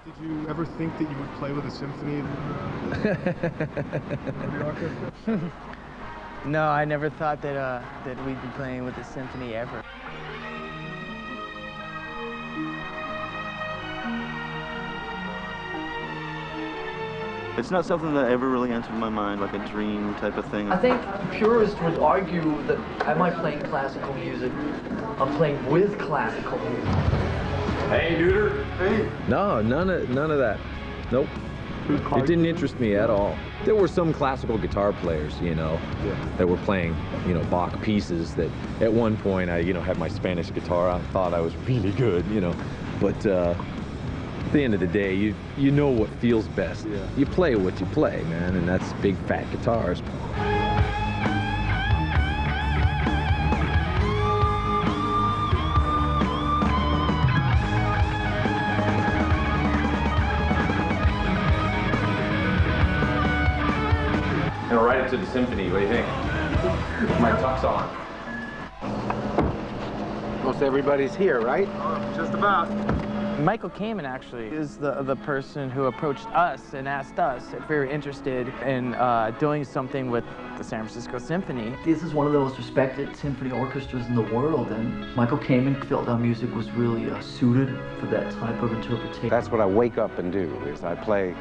Did you ever think that you would play with a symphony? No, I never thought that that we'd be playing with a symphony ever. It's not something that ever really entered my mind, like a dream type of thing. I think purists would argue that am I playing classical music? I'm playing with classical music. Hey, Neuter. Hey. No, none of that. Nope. It didn't interest me at all. There were some classical guitar players, you know, that were playing, you know, Bach pieces that at one point I, you know, had my Spanish guitar. I thought I was really good, you know, but at the end of the day, you know what feels best. Yeah. You play what you play, man, and that's big fat guitars. I'm gonna write it to the symphony. What do you think? My tuck's on. Most everybody's here, right? Just about. Michael Kamen actually is the person who approached us and asked us if we were interested in doing something with the San Francisco Symphony. This is one of the most respected symphony orchestras in the world, and Michael Kamen felt our music was really suited for that type of interpretation. That's what I wake up and do, is I play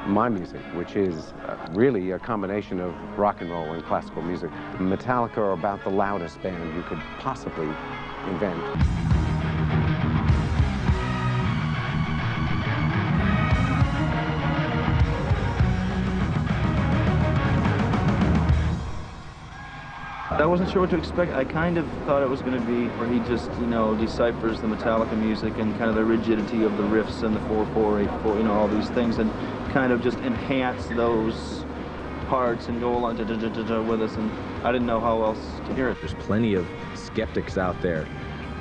my music, which is really a combination of rock and roll and classical music. Metallica are about the loudest band you could possibly invent. I wasn't sure what to expect. I kind of thought it was going to be where he just, you know, deciphers the Metallica music and kind of the rigidity of the riffs and the 4/4, 8/4, you know, all these things, and kind of just enhance those parts and go along with us, and I didn't know how else to hear it. There's plenty of skeptics out there.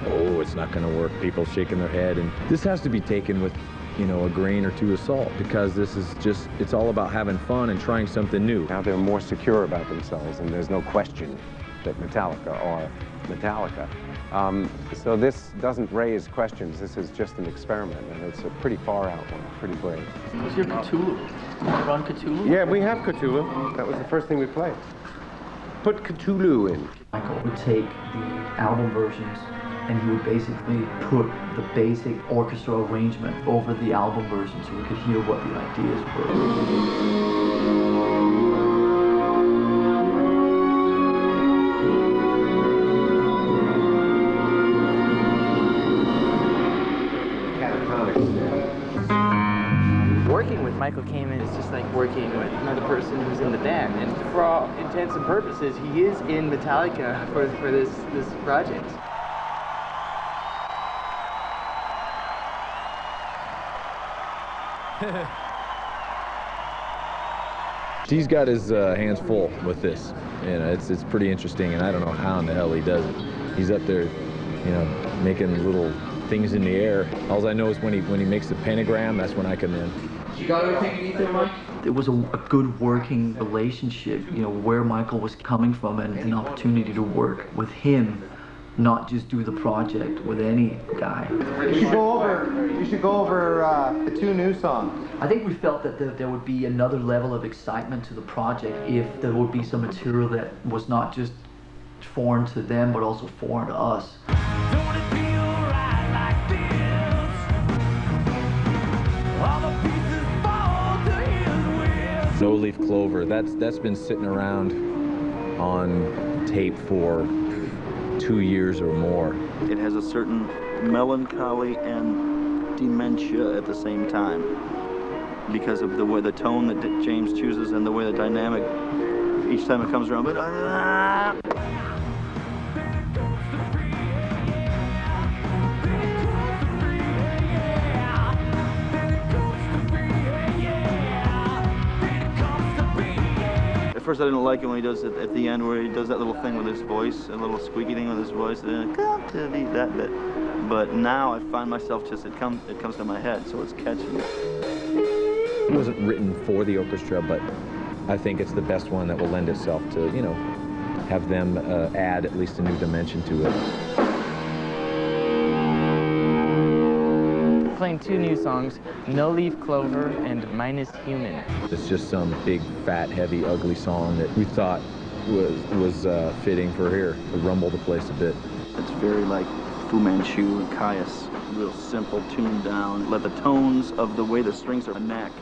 Oh, it's not going to work. People shaking their head, and this has to be taken with, you know, a grain or two of salt, because this is just, it's all about having fun and trying something new. Now they're more secure about themselves, and there's no question that Metallica are Metallica. So this doesn't raise questions. This is just an experiment, and it's a pretty far out one, pretty brave. What's your Cthulhu? Run Cthulhu? Yeah, we have Cthulhu. That was the first thing we played. Put Cthulhu in. Michael would take the album versions and he would basically put the basic orchestra arrangement over the album version so we could hear what the ideas were. Working with Michael Kamen is just like working with another person who's in the band, and for all intents and purposes, he is in Metallica for this project. He's got his hands full with this. You know, it's pretty interesting, and I don't know how in the hell he does it. He's up there, you know, making little things in the air. All I know is when he makes the pentagram, that's when I come in. You got everything you need there, Mike? It was a good working relationship, you know, where Michael was coming from, and the opportunity to work with him, not just do the project with any guy. You should go over the two new songs. I think we felt that there would be another level of excitement to the project if there would be some material that was not just foreign to them, but also foreign to us. Don't it feel right like this? All the pieces fall to his will. No Leaf Clover, that's been sitting around on tape for 2 years or more. It has a certain melancholy and dementia at the same time because of the way the tone that James chooses and the way the dynamic each time it comes around. But at first I didn't like it when he does it at the end, where he does that little thing with his voice, a little squeaky thing with his voice, and come to me, that bit. But now I find myself just, it comes to my head, so it's catchy. It wasn't written for the orchestra, but I think it's the best one that will lend itself to, you know, have them add at least a new dimension to it. playing 2 new songs, No Leaf Clover and Mine is Human. It's just some big, fat, heavy, ugly song that we thought was fitting for here to rumble the place a bit. It's very like Fu Manchu and Caius, real simple, tuned down. Let the tones of the way the strings are neck,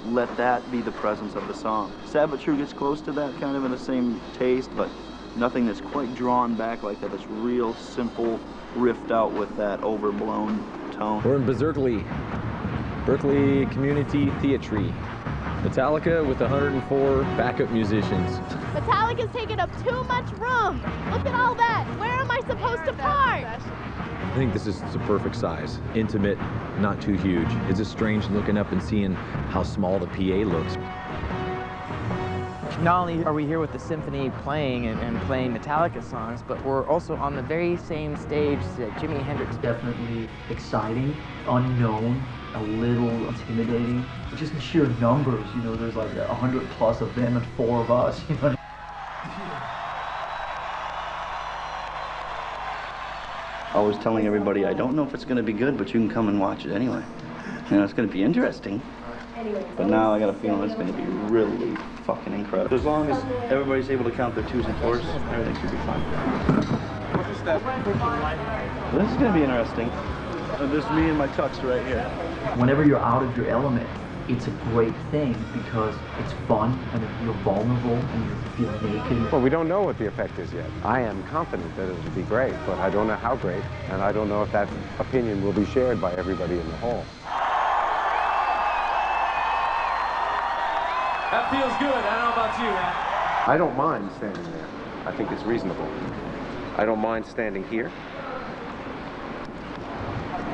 let that be the presence of the song. Sad But True gets close to that, kind of in the same taste, but nothing that's quite drawn back like that. It's real simple, riffed out with that overblown tone. We're in Berkeley Community Theatre. Metallica with 104 backup musicians. Metallica's taking up too much room. Look at all that. Where am I supposed to park? I think this is the perfect size. Intimate, not too huge. It's just strange looking up and seeing how small the PA looks. Not only are we here with the symphony playing and playing Metallica songs, but we're also on the very same stage that Jimi Hendrix. Definitely exciting, unknown, a little intimidating. Just in sheer numbers, you know, there's like 100 plus of them and 4 of us, you know. I was telling everybody, I don't know if it's going to be good, but you can come and watch it anyway. You know, it's going to be interesting. But now I got a feeling it's going to be really fucking incredible. As long as everybody's able to count their 2s and 4s, everything should be fine. This is going to be interesting. This is me and my tux right here. Whenever you're out of your element, it's a great thing because it's fun and you're vulnerable and you feel naked. Well, we don't know what the effect is yet. I am confident that it'll be great, but I don't know how great, and I don't know if that opinion will be shared by everybody in the hall. That feels good. I don't know about you, man. I don't mind standing there. I think it's reasonable. I don't mind standing here.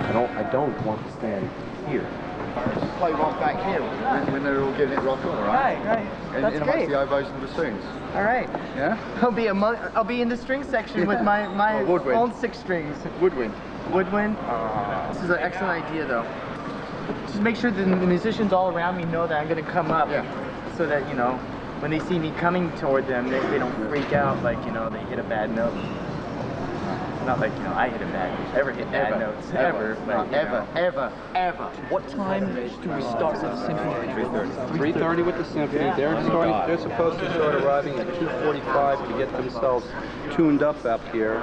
I don't want to stand here. Just play one back here when they're all giving it rock on, right? Right. That's and great. the oboes and bassoons. All right. Yeah? I'll be in the string section with my woodwind. own 6 strings. Woodwind. Woodwind. This is an excellent idea, though. Just make sure that the musicians all around me know that I'm going to come up, so that, you know, when they see me coming toward them, they don't freak out like, you know, they hit a bad note. Not like, you know, I hit a bad notes ever. What time do we start with the symphony? 3:30 with the symphony. They're supposed to start arriving at 2:45 to get themselves tuned up here.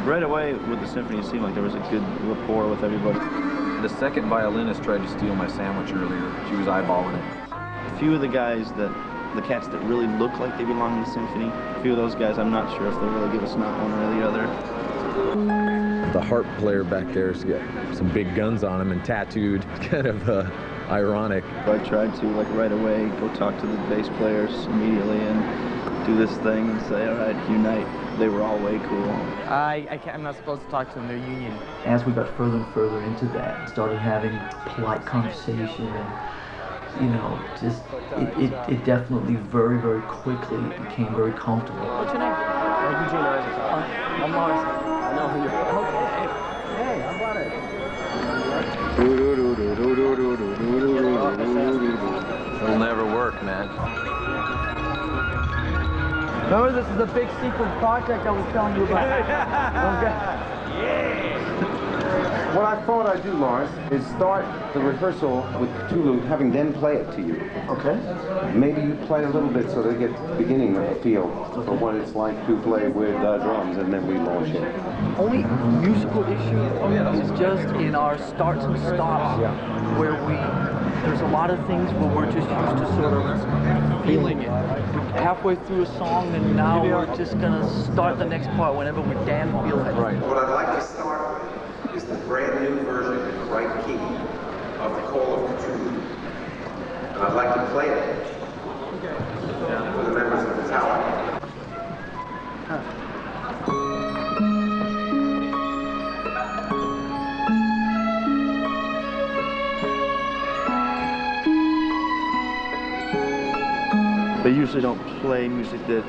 Right away with the symphony, it seemed like there was a good rapport with everybody. The second violinist tried to steal my sandwich earlier. She was eyeballing it. A few of the guys the cats that really look like they belong in the symphony, a few of those guys, I'm not sure if they'll really give us not one or the other. The harp player back there's got some big guns on him and tattooed. It's kind of ironic. I tried to, like, right away go talk to the bass players immediately and do this thing and say, all right, unite. They were all way cool. I'm not supposed to talk to them. They're union. As we got further and further into that, started having polite conversation and, you know, just, it definitely very, very quickly became very comfortable. What's your name? I'm Lars. I know who you're. Okay. Hey, how about it? It'll never work, man. Remember, this is a big secret project I was telling you about. What I thought I'd do, Lars, is start the rehearsal with Cthulhu, having them play it to you. Okay. Maybe you play a little bit so they get the beginning of a feel for what it's like to play with drums, and then we launch it. Only musical issue is just in our starts and stops, where there's a lot of things where we're just used to sort of feeling it. We're halfway through a song, and now we're just gonna start the next part whenever we damn feel it. Right. What I'd like to start with is the brand new version in the right key of the Call of Cthulhu. And I'd like to play it for the members of Metallica. They usually don't play music that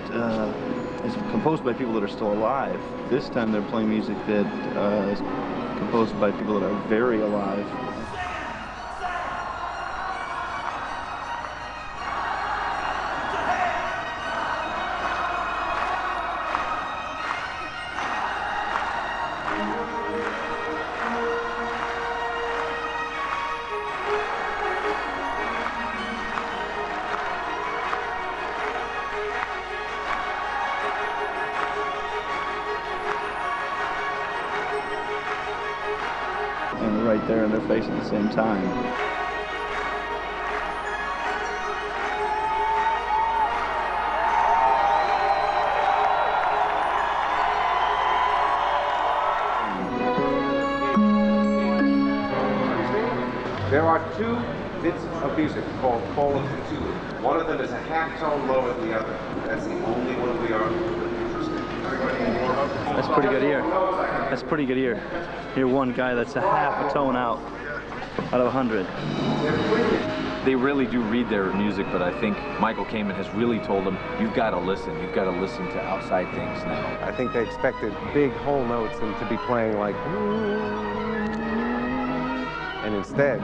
is composed by people that are still alive. This time they're playing music that is composed by people that are very alive. know, right there in their face at the same time. There are two bits of music called call of two. One of them is a half tone lower than the other. That's the only one we are interested in. That's pretty good ear. That's pretty good ear. You're one guy that's a half a tone out of 100. They really do read their music, but I think Michael Kamen has really told them, you've got to listen. You've got to listen to outside things now. I think they expected big whole notes and to be playing like, and instead,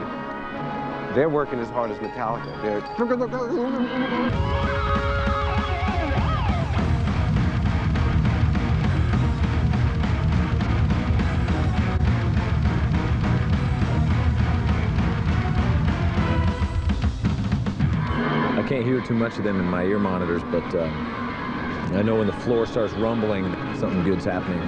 they're working as hard as Metallica. I can't hear too much of them in my ear monitors, but I know when the floor starts rumbling, something good's happening.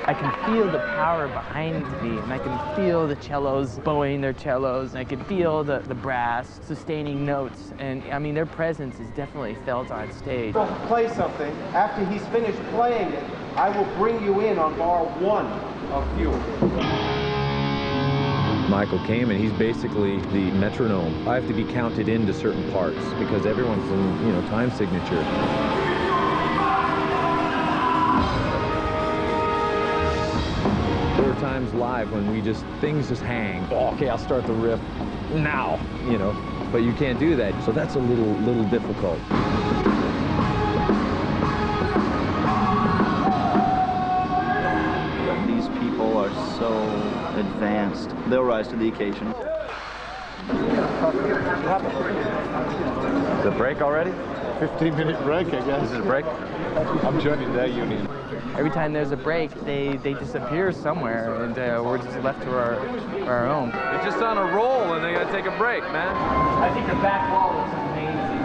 I can feel the power behind me, and I can feel the cellos bowing their cellos, and I can feel the brass sustaining notes, and I mean their presence is definitely felt on stage. Play something. After he's finished playing it, I will bring you in on bar 1 of Fuel. Michael Kamen, he's basically the metronome. I have to be counted into certain parts because everyone's in, you know, time signature. There are times live when things just hang. Oh, okay, I'll start the riff now, you know, but you can't do that. So that's a little difficult. These people are so advanced. They'll rise to the occasion. The break already? 15-minute break, I guess. Is it a break? I'm joining their union. Every time there's a break, they disappear somewhere, and we're just left to our own. They're just on a roll, and they gotta take a break, man. I think the back wall looks amazing.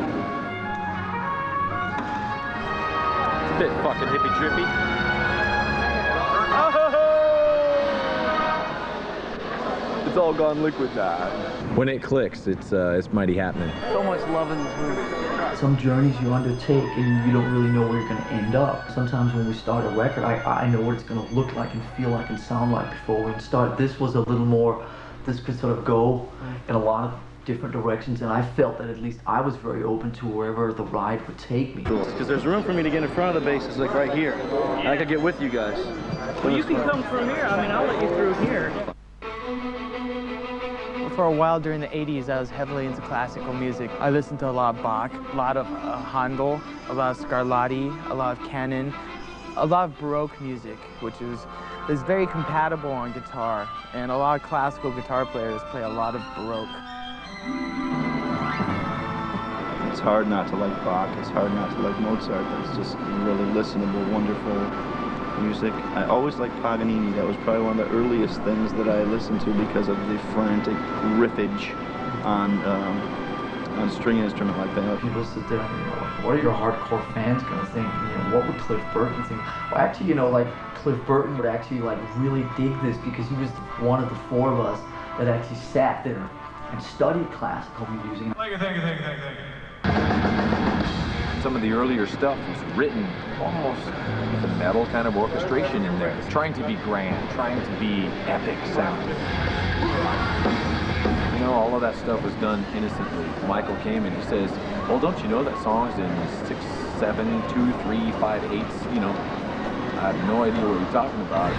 It's a bit fucking hippy drippy. It's all gone liquid now. When it clicks, it's mighty happening. So much love in this room. Some journeys you undertake and you don't really know where you're going to end up. Sometimes when we start a record, I know what it's going to look like and feel like and sound like before we start. This was a little more, this could sort of go in a lot of different directions, and I felt that at least I was very open to wherever the ride would take me. Because there's room for me to get in front of the basses, like right here. And I could get with you guys. Well, you can come through here. I mean, I'll let you through here. For a while during the 80s, I was heavily into classical music. I listened to a lot of Bach, a lot of Handel, a lot of Scarlatti, a lot of Canon, a lot of Baroque music, which is very compatible on guitar. And a lot of classical guitar players play a lot of Baroque. It's hard not to like Bach. It's hard not to like Mozart. It's just really listenable, wonderful music. I always liked Paganini. That was probably one of the earliest things that I listened to because of the frantic riffage on string instrument like that. People sit there and, you know, like, what are your hardcore fans gonna think? You know, what would Cliff Burton think? Well, actually, you know, like, Cliff Burton would actually, like, really dig this because he was one of the four of us that actually sat there and studied classical music. Thank you. Some of the earlier stuff was written almost with a metal kind of orchestration in there. Trying to be grand, trying to be epic sounding. You know, all of that stuff was done innocently. Michael came and he says, well, don't you know that song's in 6, 7, 2, 3, 5, 8s, you know. I have no idea what you're talking about.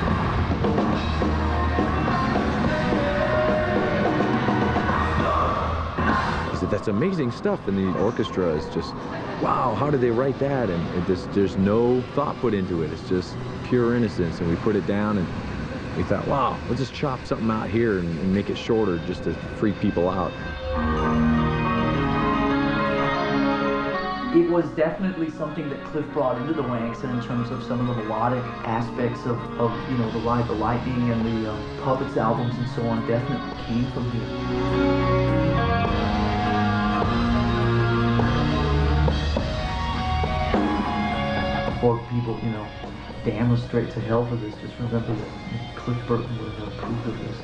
He said, that's amazing stuff, and the orchestra is just, wow, how did they write that? And there's no thought put into it. It's just pure innocence, and we put it down, and we thought, wow, we'll just chop something out here and make it shorter just to freak people out. It was definitely something that Cliff brought into the Wanks, and in terms of some of the melodic aspects of you know, the Ride the Lightning and the Puppets albums and so on, definitely came from him. people, you know, damn us straight to hell for this, just remember that Cliff Burton would have approved of this.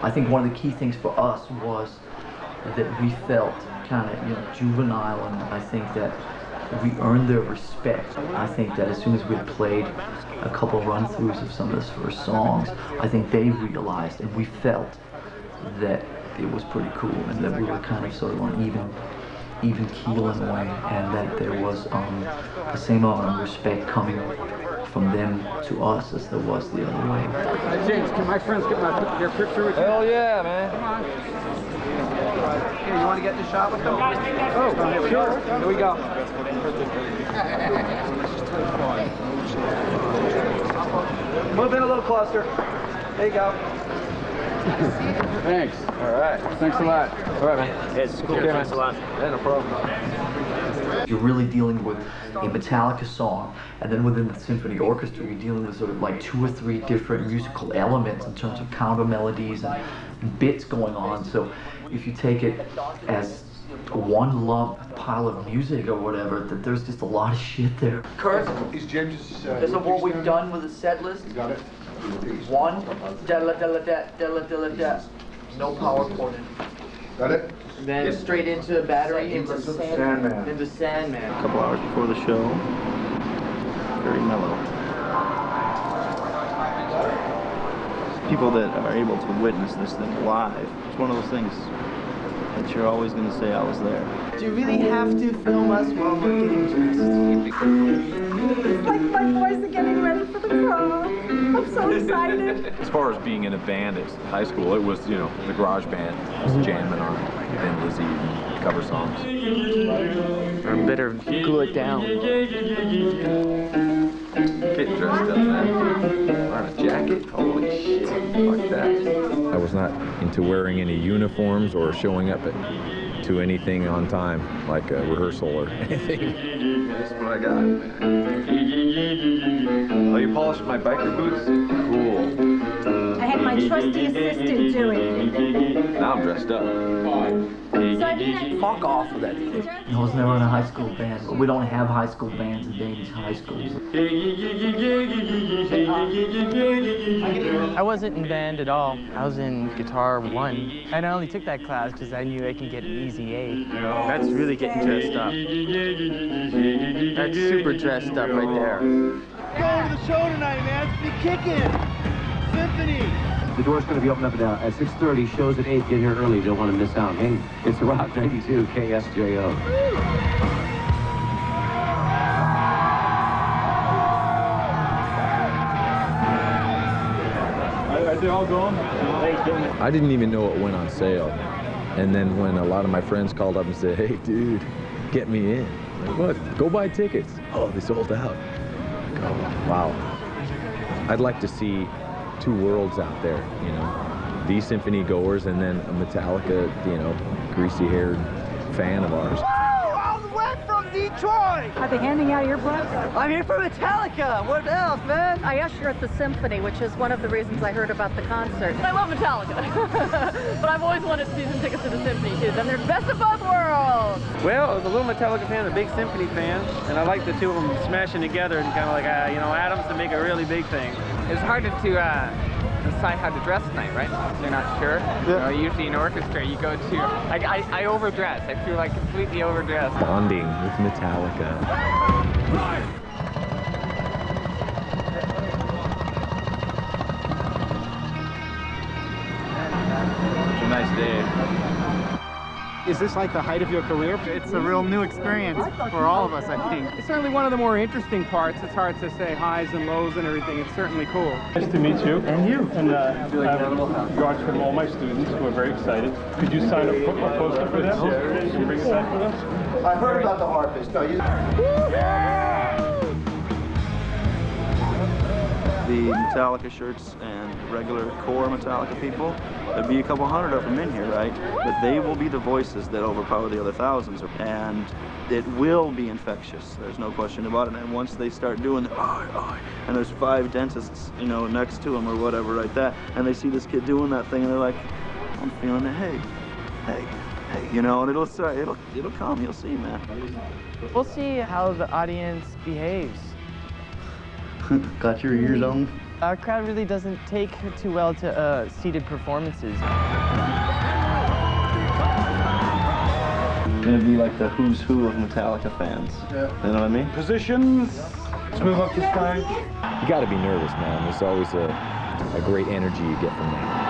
I think one of the key things for us was that we felt kind of, you know, juvenile, and I think that we earned their respect. I think that as soon as we had played a couple run-throughs of some of his first songs, I think they realized and we felt that it was pretty cool and that we were kind of sort of on even keel in a way, and that there was the same amount of respect coming from them to us as there was the other way. James, can my friends get their picture with you? Hell yeah, man. Come on. Here, you want to get in the shot with them? Oh, sure. Here we go. Move in a little closer. There you go. Thanks. All right. Thanks a lot. All right, man. It's cool. Okay, thanks a lot. Yeah, no problem. You're really dealing with a Metallica song, and then within the symphony orchestra, you're dealing with sort of like 2 or 3 different musical elements in terms of counter melodies and bits going on. So if you take it as one lump pile of music or whatever, that there's just a lot of shit there. Kurt, Is James? is it what we've done with the set list? You got it. 1, da-la-da-la-da, no power chord in. Got it. Then straight into battery, into Sandman. Into Sandman. A couple hours before the show. Very mellow. People that are able to witness this thing live, it's one of those things that you're always going to say, I was there. Do you really have to film us while we're getting dressed? It's like my boys are getting ready for the prom. I'm so excited. As far as being in a band at high school, it was, you know, the garage band. I was jamming on Thin Lizzy and cover songs. I better glue it down. Getting dressed up, man. Wearing a jacket? Holy shit. Like that. I was not into wearing any uniforms or showing up to anything on time, like a rehearsal or anything. That's what I got. Oh, you polished my biker boots? Cool. I had my trusty assistant do it. Now I'm dressed up. So I mean, Fuck off with that thing. I was never in a high school band, but we don't have high school bands in Danish high schools. I wasn't in band at all. I was in guitar 1. And I only took that class because I knew I could get an easy A. That's really getting dressed up. That's super dressed up right there. Going to the show tonight, man. It's be kicking. Symphony. The door's going to be open up at 6:30. Shows at 8. Get here early. You don't want to miss out. Hey, it's the Rock 92 KSJO. Are they all gone? I didn't even know it went on sale. And then when a lot of my friends called up and said, hey, dude, get me in. Like, what? Go buy tickets. Oh, they sold out. Oh, wow. I'd like to see 2 worlds out there, you know. These symphony goers and then a Metallica, you know, greasy-haired fan of ours. All the way from Detroit. Are they handing out earbuds? I'm here for Metallica. What else, man? I usher at the symphony, which is one of the reasons I heard about the concert. I love Metallica, but I've always wanted season tickets to the symphony too. Then they're best of both worlds. Well, I was a little Metallica fan, a big symphony fan, and I like the 2 of them smashing together and kind of like, you know, atoms to make a really big thing. It's hard to decide how to dress tonight, right? You're not sure. Yeah. You know, usually in orchestra, you go to. I overdress. I feel like completely overdressed. Bonding with Metallica. It's a nice day. Is this like the height of your career? It's a real new experience for all of us, I think. It's certainly one of the more interesting parts. It's hard to say highs and lows and everything. It's certainly cool. Nice to meet you. And you. And I have regards from all my students who are very excited. Could you sign a poster for them? And bring it back with us? I heard about the harpist. No, you. The Metallica shirts and regular core Metallica people, there'd be a couple hundred of them in here, right? But they will be the voices that overpower the other thousands, and it will be infectious. There's no question about it. And once they start doing the and there's 5 dentists, you know, next to them or whatever, like that, and they see this kid doing that thing, and they're like, I'm feeling it. Hey, You know, and it'll come. You'll see, man. We'll see how the audience behaves. Got your ears on? Our crowd really doesn't take too well to seated performances. It's gonna be like the who's who of Metallica fans. Yeah. You know what I mean? Positions. Let's move up to stage. You got to be nervous, man. There's always a great energy you get from that.